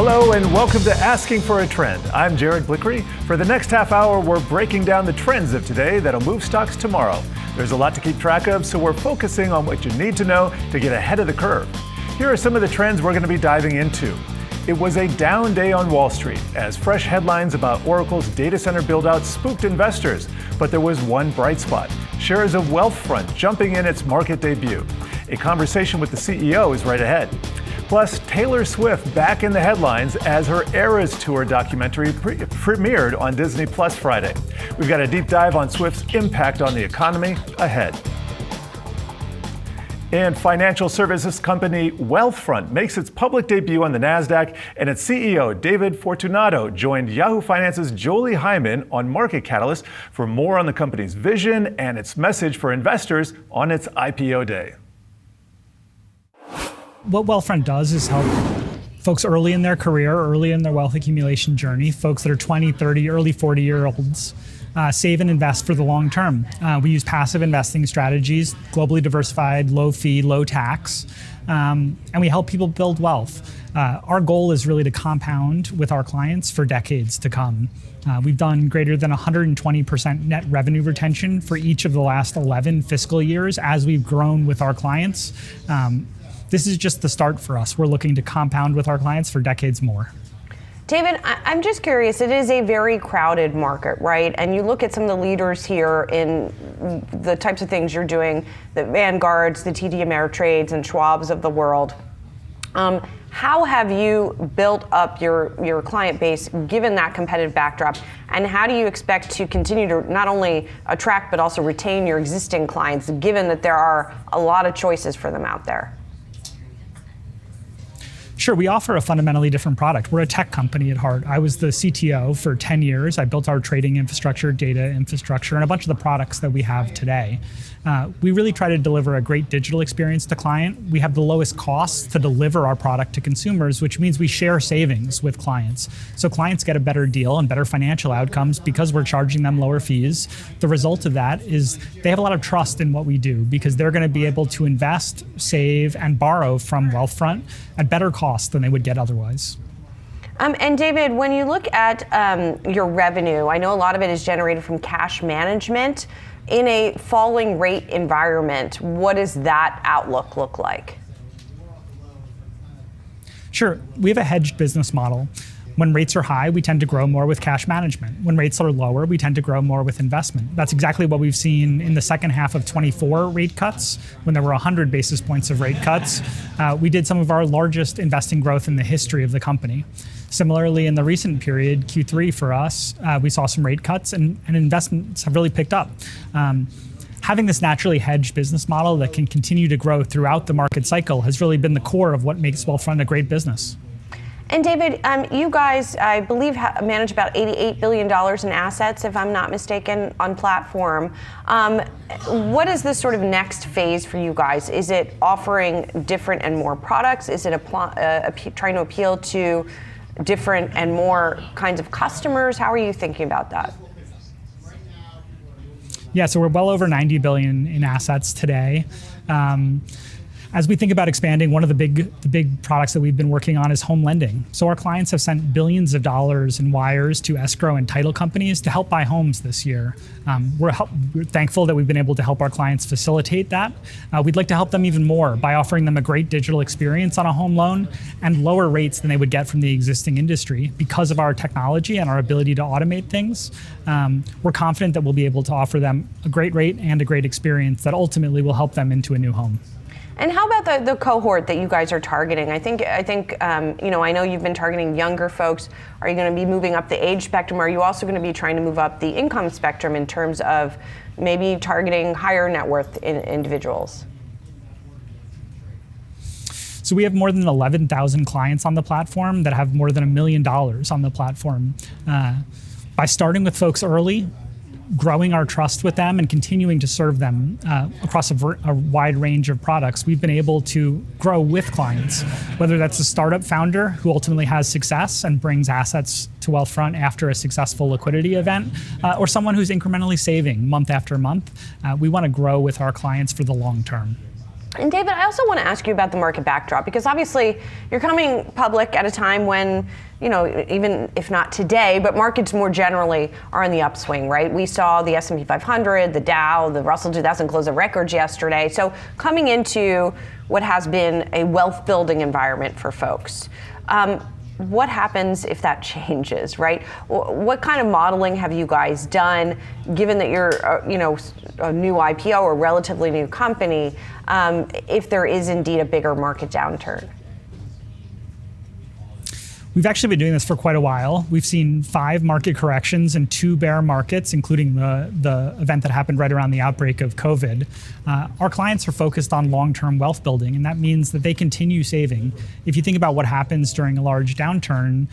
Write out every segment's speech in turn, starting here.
Hello and welcome to Asking for a Trend. I'm Jared Blikre. For the next half hour, we're breaking down the trends of today that'll move stocks tomorrow. There's a lot to keep track of, so we're focusing on what you need to know to get ahead of the curve. Here are some of the trends we're going to be diving into. It was a down day on Wall Street as fresh headlines about Oracle's data center build-out spooked investors. But there was one bright spot: shares of Wealthfront jumping in its market debut. A conversation with the CEO is right ahead. Plus, Taylor Swift back in the headlines as her Eras Tour documentary premiered on Disney Plus Friday. We've got a deep dive on Swift's impact on the economy ahead. And financial services company Wealthfront makes its public debut on the NASDAQ, and its CEO, David Fortunato, joined Yahoo Finance's Jolie Hyman on Market Catalyst for more on the company's vision and its message for investors on its IPO day. What Wealthfront does is help folks early in their career, early in their wealth accumulation journey, folks that are 20, 30, early 40-year-olds, save and invest for the long term. We use passive investing strategies, globally diversified, low fee, low tax, and we help people build wealth. Our goal is really to compound with our clients for decades to come. We've done greater than 120% net revenue retention for each of the last 11 fiscal years as we've grown with our clients. This is just the start for us. We're looking to compound with our clients for decades more. David, I'm just curious, it is a very crowded market, right? And you look at some of the leaders here in the types of things you're doing, the Vanguards, the TD Ameritrades and Schwabs of the world. How have you built up your client base given that competitive backdrop? And how do you expect to continue to not only attract but also retain your existing clients given that there are a lot of choices for them out there? Sure, we offer a fundamentally different product. We're a tech company at heart. I was the CTO for 10 years. I built our trading infrastructure, data infrastructure, and a bunch of the products that we have today. We really try to deliver a great digital experience to client. We have the lowest costs to deliver our product to consumers, which means we share savings with clients. So clients get a better deal and better financial outcomes because we're charging them lower fees. The result of that is they have a lot of trust in what we do because they're going to be able to invest, save, and borrow from Wealthfront at better costs than they would get otherwise. And David, when you look at your revenue, I know a lot of it is generated from cash management. In a falling rate environment, what does that outlook look like? Sure, we have a hedged business model. When rates are high, we tend to grow more with cash management. When rates are lower, we tend to grow more with investment. That's exactly what we've seen in the second half of 24 rate cuts, when there were 100 basis points of rate cuts. We did some of our largest investing growth in the history of the company. Similarly, in the recent period, Q3 for us, we saw some rate cuts and investments have really picked up. Having this naturally hedged business model that can continue to grow throughout the market cycle has really been the core of what makes Wealthfront a great business. And David, you guys, I believe, manage about $88 billion in assets, if I'm not mistaken, on platform. What is this sort of next phase for you guys? Is it offering different and more products? Is it trying to appeal to different and more kinds of customers? How are you thinking about that? Yeah, so we're well over 90 billion in assets today. As we think about expanding, one of the big products that we've been working on is home lending. So our clients have sent billions of dollars in wires to escrow and title companies to help buy homes this year. We're thankful that we've been able to help our clients facilitate that. We'd like to help them even more by offering them a great digital experience on a home loan and lower rates than they would get from the existing industry because of our technology and our ability to automate things. We're confident that we'll be able to offer them a great rate and a great experience that ultimately will help them into a new home. And how about the cohort that you guys are targeting? I think I know you've been targeting younger folks. Are you going to be moving up the age spectrum? Are you also going to be trying to move up the income spectrum in terms of maybe targeting higher net worth individuals? So we have more than 11,000 clients on the platform that have more than $1 million on the platform. By starting with folks early, growing our trust with them and continuing to serve them across a wide range of products, we've been able to grow with clients, whether that's a startup founder who ultimately has success and brings assets to Wealthfront after a successful liquidity event, or someone who's incrementally saving month after month. We want to grow with our clients for the long term. And David, I also want to ask you about the market backdrop, because obviously you're coming public at a time when, even if not today, but markets more generally are in the upswing, right? We saw the S&P 500, the Dow, the Russell 2000 close at records yesterday. So coming into what has been a wealth building environment for folks, what happens if that changes, right? What kind of modeling have you guys done, given that you're, a new IPO or relatively new company, if there is indeed a bigger market downturn? We've actually been doing this for quite a while. We've seen 5 market corrections and 2 bear markets, including the event that happened right around the outbreak of COVID. Our clients are focused on long-term wealth building, and that means that they continue saving. If you think about what happens during a large downturn,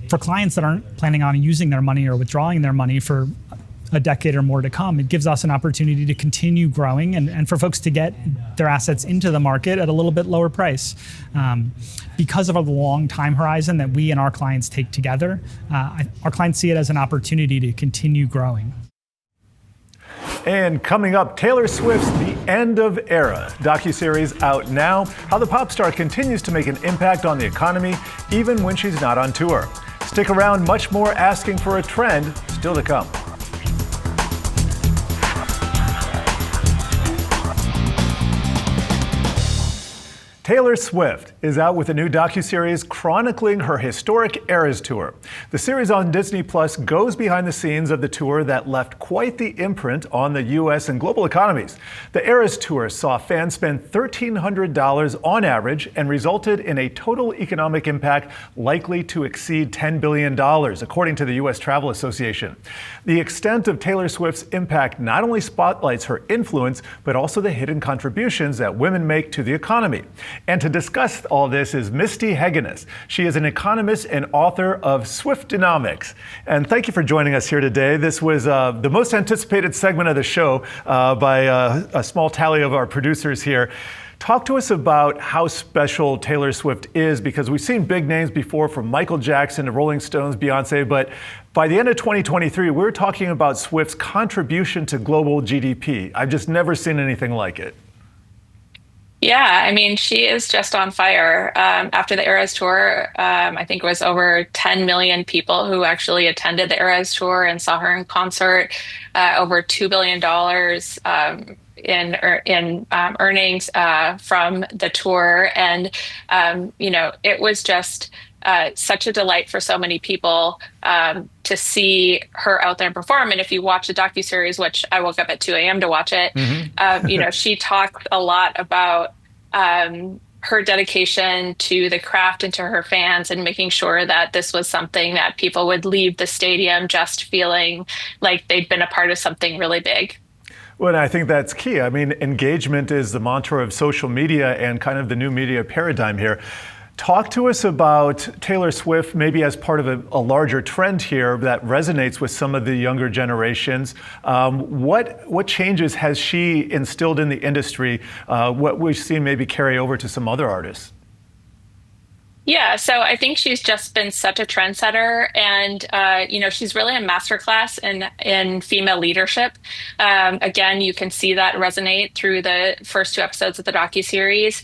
for clients that aren't planning on using their money or withdrawing their money for a decade or more to come, it gives us an opportunity to continue growing and for folks to get their assets into the market at a little bit lower price. Because of a long time horizon that we and our clients take together, our clients see it as an opportunity to continue growing. And coming up, Taylor Swift's The End of Era docuseries out now, how the pop star continues to make an impact on the economy even when she's not on tour. Stick around, much more asking for a trend still to come. Taylor Swift is out with a new docuseries chronicling her historic Eras Tour. The series on Disney Plus goes behind the scenes of the tour that left quite the imprint on the U.S. and global economies. The Eras Tour saw fans spend $1,300 on average and resulted in a total economic impact likely to exceed $10 billion, according to the U.S. Travel Association. The extent of Taylor Swift's impact not only spotlights her influence, but also the hidden contributions that women make to the economy. And to discuss all this is Misty Heggeness. She is an economist and author of Swiftonomics. And thank you for joining us here today. This was the most anticipated segment of the show by a small tally of our producers here. Talk to us about how special Taylor Swift is, because we've seen big names before, from Michael Jackson to Rolling Stones, Beyonce, but by the end of 2023, we're talking about Swift's contribution to global GDP. I've just never seen anything like it. Yeah, I mean, she is just on fire. After the Eras Tour, I think it was over 10 million people who actually attended the Eras Tour and saw her in concert. Over $2 billion in earnings from the tour, and it was just such a delight for so many people to see her out there and perform. And if you watch the docuseries, which I woke up at 2 a.m. to watch it, she talked a lot about her dedication to the craft and to her fans, and making sure that this was something that people would leave the stadium just feeling like they'd been a part of something really big. Well, I think that's key. I mean, engagement is the mantra of social media and kind of the new media paradigm here. Talk to us about Taylor Swift, maybe as part of a larger trend here that resonates with some of the younger generations. What changes has she instilled in the industry? What we've seen maybe carry over to some other artists? Yeah, so I think she's just been such a trendsetter, and she's really a masterclass in female leadership. Again, you can see that resonate through the first 2 episodes of the docuseries.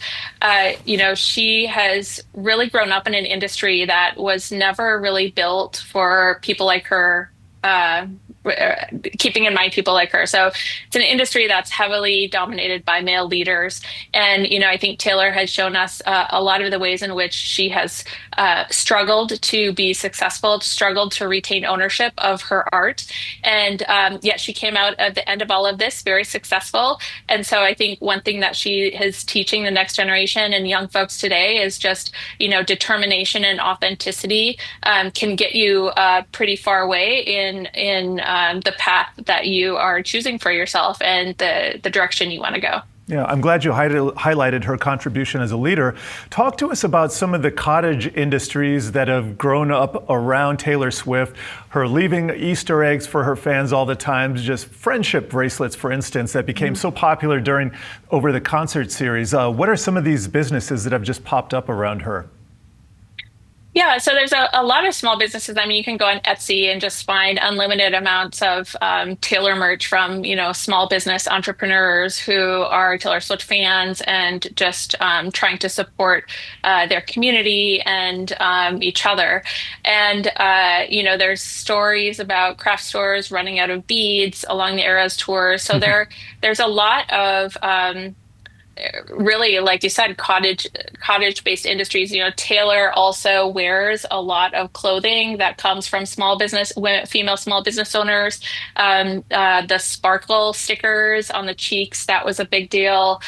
She has really grown up in an industry that was never really built for people like her. Keeping in mind people like her. So it's an industry that's heavily dominated by male leaders. And, I think Taylor has shown us a lot of the ways in which she has struggled to be successful, struggled to retain ownership of her art. And yet she came out at the end of all of this very successful. And so I think one thing that she is teaching the next generation and young folks today is just, determination and authenticity can get you pretty far away in the path that you are choosing for yourself and the direction you want to go. Yeah, I'm glad you highlighted her contribution as a leader. Talk to us about some of the cottage industries that have grown up around Taylor Swift, her leaving Easter eggs for her fans all the time, just friendship bracelets, for instance, that became so popular over the concert series. What are some of these businesses that have just popped up around her? Yeah, so there's a lot of small businesses. I mean, you can go on Etsy and just find unlimited amounts of Taylor merch from, small business entrepreneurs who are Taylor Swift fans and just trying to support their community and each other. And, there's stories about craft stores running out of beads along the Eras tour. So there's a lot of really, like you said, cottage-based industries. Taylor also wears a lot of clothing that comes from female small business owners. The sparkle stickers on the cheeks, that was a big deal.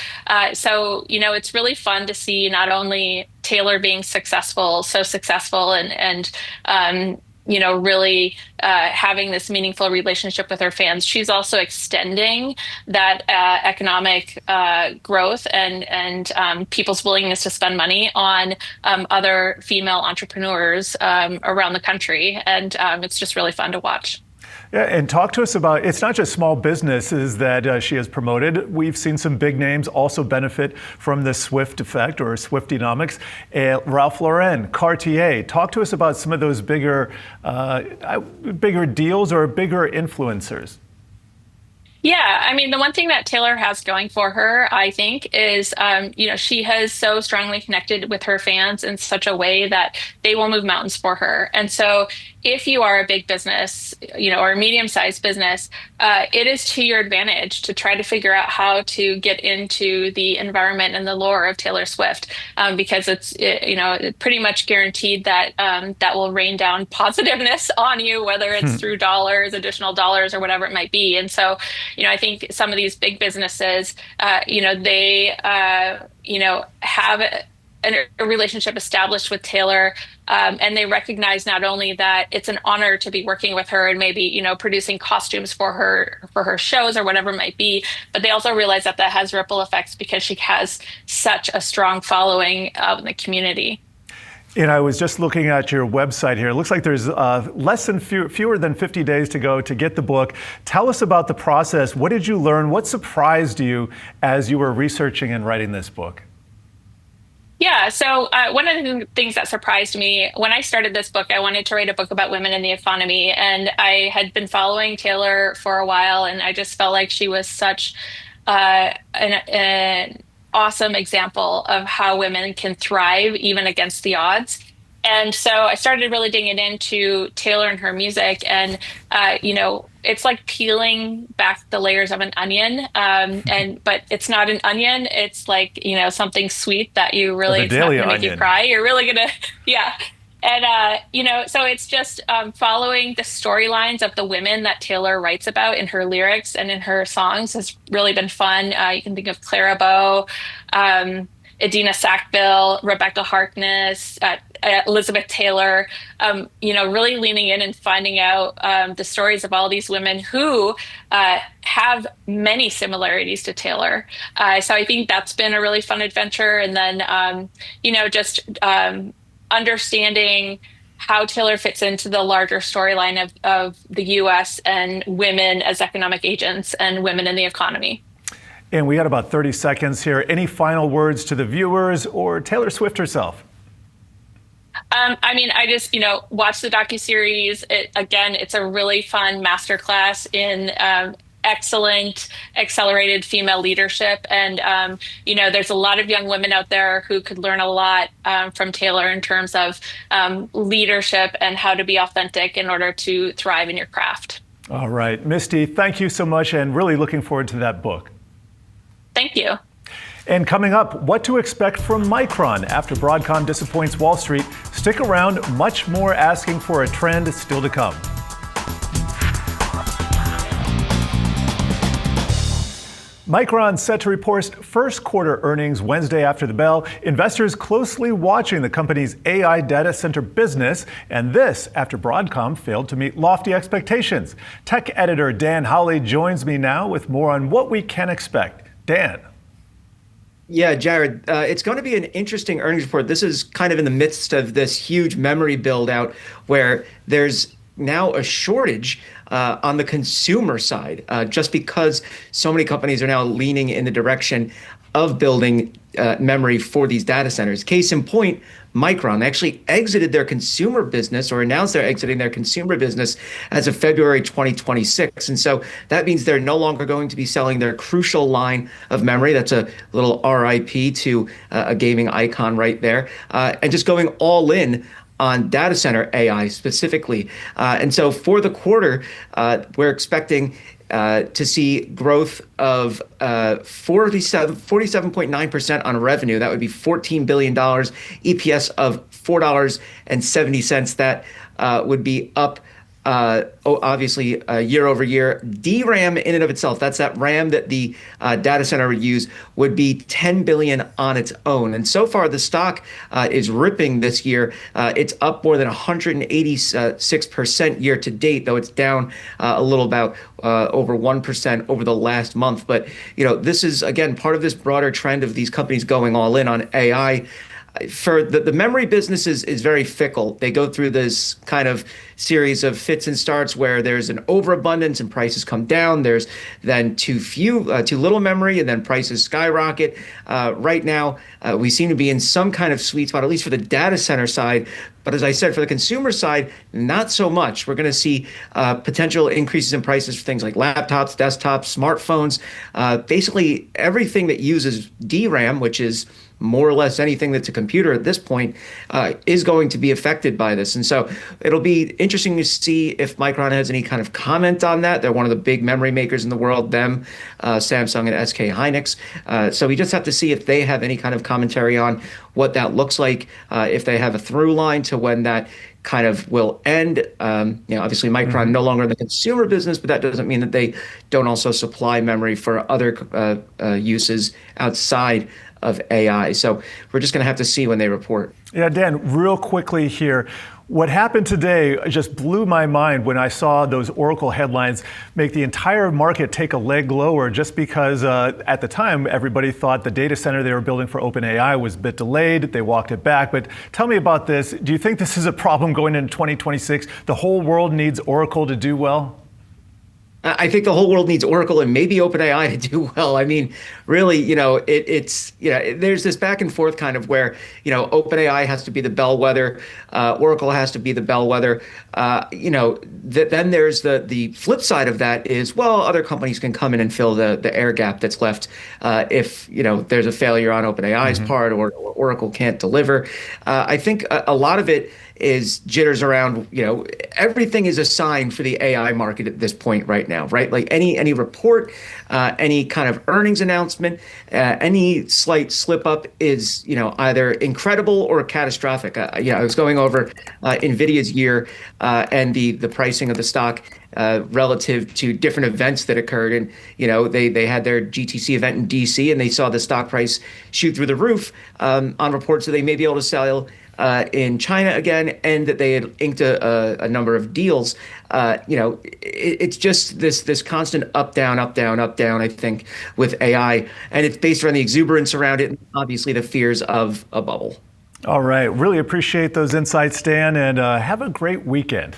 So it's really fun to see not only Taylor being so successful and really having this meaningful relationship with her fans. She's also extending that economic growth and people's willingness to spend money on other female entrepreneurs around the country. And it's just really fun to watch. Yeah, and talk to us about, it's not just small businesses that she has promoted. We've seen some big names also benefit from the Swift effect or Swiftonomics. Ralph Lauren, Cartier. Talk to us about some of those bigger deals or bigger influencers. Yeah, I mean, the one thing that Taylor has going for her, I think, is, she has so strongly connected with her fans in such a way that they will move mountains for her. And so if you are a big business, or a medium-sized business, it is to your advantage to try to figure out how to get into the environment and the lore of Taylor Swift, because it's pretty much guaranteed that that will rain down positiveness on you, whether it's through additional dollars, or whatever it might be. And so, I think some of these big businesses, they have a relationship established with Taylor, and they recognize not only that it's an honor to be working with her and maybe producing costumes for her shows or whatever it might be, but they also realize that has ripple effects because she has such a strong following in the community. And I was just looking at your website here. It looks like there's fewer than 50 days to go to get the book. Tell us about the process. What did you learn? What surprised you as you were researching and writing this book? Yeah, so one of the things that surprised me when I started this book, I wanted to write a book about women in the economy. And I had been following Taylor for a while, and I just felt like she was such an awesome example of how women can thrive even against the odds. And so I started really digging into Taylor and her music, and it's like peeling back the layers of an onion, but it's not an onion. It's like something sweet that you really, it's not going to make you cry. You're really gonna, yeah. And so it's just following the storylines of the women that Taylor writes about in her lyrics and in her songs has really been fun. You can think of Clara Bow, Idina Sackville, Rebecca Harkness, Elizabeth Taylor, really leaning in and finding out the stories of all these women who have many similarities to Taylor. So I think that's been a really fun adventure. And then, just understanding how Taylor fits into the larger storyline of the U.S. and women as economic agents and women in the economy. And we got about 30 seconds here. Any final words to the viewers or Taylor Swift herself? I just, watch the docuseries. It's a really fun masterclass in excellent accelerated female leadership. And, there's a lot of young women out there who could learn a lot from Taylor in terms of leadership and how to be authentic in order to thrive in your craft. All right. Misty, thank you so much, and really looking forward to that book. Thank you. And coming up, what to expect from Micron after Broadcom disappoints Wall Street. Stick around, much more asking for a trend still to come. Micron set to report first quarter earnings Wednesday after the bell. Investors closely watching the company's AI data center business, and this after Broadcom failed to meet lofty expectations. Tech editor Dan Howley joins me now with more on what we can expect. Dan. Yeah, Jared, it's going to be an interesting earnings report. This is kind of in the midst of this huge memory build out where there's now a shortage on the consumer side, just because so many companies are now leaning in the direction of building memory for these data centers. Case in point, Micron actually exited their consumer business, or announced they're exiting their consumer business as of February 2026. And so that means they're no longer going to be selling their crucial line of memory. That's a little RIP to a gaming icon right there, and just going all in on data center AI specifically. And so for the quarter, we're expecting to see growth of 47.9% on revenue. That would be $14 billion, EPS of $4.70. That would be up obviously year over year. DRAM in and of itself, that's that RAM that the data center would use, would be $10 billion on its own. And so far the stock is ripping this year. It's up more than 186% year to date, though it's down a little about over 1% over the last month. But this is again part of this broader trend of these companies going all in on AI. For the memory business is very fickle. They go through this kind of series of fits and starts where there's an overabundance and prices come down. There's then too little memory, and then prices skyrocket. Right now, we seem to be in some kind of sweet spot, at least for the data center side. But as I said, for the consumer side, not so much. We're going to see potential increases in prices for things like laptops, desktops, smartphones, basically everything that uses DRAM, which is more or less anything that's a computer at this point, is going to be affected by this. And so it'll be interesting to see if Micron has any kind of comment on that. They're one of the big memory makers in the world, them, Samsung and SK Hynix. So we just have to see if they have any kind of commentary on what that looks like, if they have a through line to when that kind of will end. Obviously Micron no longer in the consumer business, but that doesn't mean that they don't also supply memory for other uses outside of AI. So we're just going to have to see when they report. Yeah, Dan, real quickly here. What happened today just blew my mind when I saw those Oracle headlines make the entire market take a leg lower, just because at the time everybody thought the data center they were building for OpenAI was a bit delayed. They walked it back. But tell me about this. Do you think this is a problem going into 2026? The whole world needs Oracle to do well? I think the whole world needs Oracle and maybe OpenAI to do well. I mean, really, there's this back and forth kind of where, OpenAI has to be the bellwether, Oracle has to be the bellwether. Then there's the flip side of that is, well, other companies can come in and fill the air gap that's left if, there's a failure on OpenAI's part, or Oracle can't deliver. I think a lot of it is jitters around, everything is a sign for the AI market at this point right now, right? Like any report, any kind of earnings announcement, any slight slip up is, either incredible or catastrophic. I was going over NVIDIA's year and the pricing of the stock relative to different events that occurred. And, they had their GTC event in DC, and they saw the stock price shoot through the roof on reports that they may be able to sell in China again, and that they had inked a number of deals. It's just this constant up, down, I think, with AI. And it's based around the exuberance around it, and obviously the fears of a bubble. All right. Really appreciate those insights, Dan, and have a great weekend.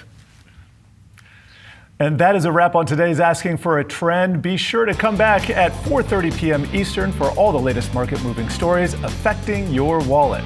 And that is a wrap on today's Asking for a Trend. Be sure to come back at 4:30 p.m. Eastern for all the latest market-moving stories affecting your wallet.